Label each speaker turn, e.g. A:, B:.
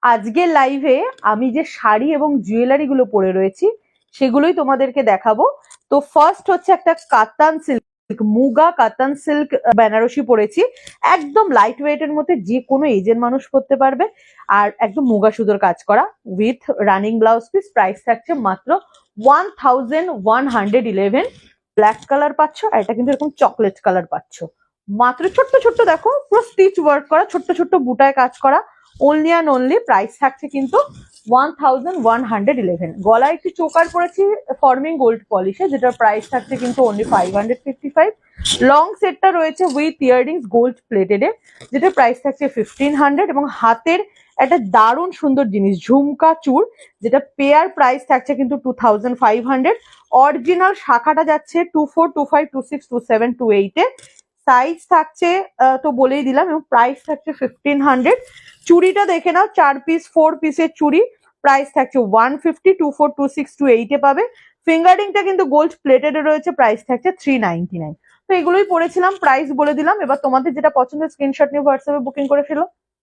A: আজকের লাইভে আমি যে শাড়ি এবং জুয়েলারি গুলো পরে রয়েছি সেগুলোই তোমাদেরকে দেখাবো। তো ফার্স্ট হচ্ছে একটা কাতান সিল্ক, মুগা কাতান সিল্ক বেনারসি পরেছি। একদম লাইট ওয়েট এর মধ্যে, যে কোনো এজের মানুষ পরতে পারবে। আর একদম মুগা সুতোর কাজ করা with running blouse piece. Price থাকছে মাত্র 1111। ব্ল্যাক কালার পাচ্ছ, আর এটা কিন্তু এরকম চকলেট কালার পাচ্ছ। মাত্র ছোট্ট ছোট্ট দেখো, পুরো স্টিচ ওয়ার্ক করা, ছোট্ট ছোট্ট বুটায় কাজ করা। অনলি অ্যান্ড অনলি প্রাইস থাকছে কিন্তু 1111। গলায় একটি চোকার পরেছি ফর্মিং গোল্ড পলিশে, যেটার প্রাইস থাকছে কিন্তু অনলি 555। লং সেটটা রয়েছে উইথ ইয়াররিংস গোল্ড প্লেটেড এর, যেটার প্রাইস থাকছে 1500। এবং হাতের একটা দারুণ সুন্দর জিনিস ঝুমকা চূড়, যেটা পেয়ার প্রাইস থাকছে কিন্তু 2500। অরিজিনাল শাখাটা যাচ্ছে 24, 25, 26, 27, 28 এ। সাইজ থাকছে তো বলেই দিলাম, এবং প্রাইস থাকছে 1500। চুড়িটা দেখে নাও, 4 পিস 4 পিসের চুড়ি, প্রাইস থাকছে 150, 24, 26, 28 এ পাবে। ফিঙ্গারিংটা কিন্তু গোল্ড প্লেটেড এ রয়েছে, প্রাইস থাকছে 399। তো এগুলোই পড়েছিলাম, প্রাইস বলে দিলাম। এবার তোমাদের যেটা পছন্দের স্ক্রিনশট নিয়ে হোয়াটসঅ্যাপে বুকিং করে ফেলো।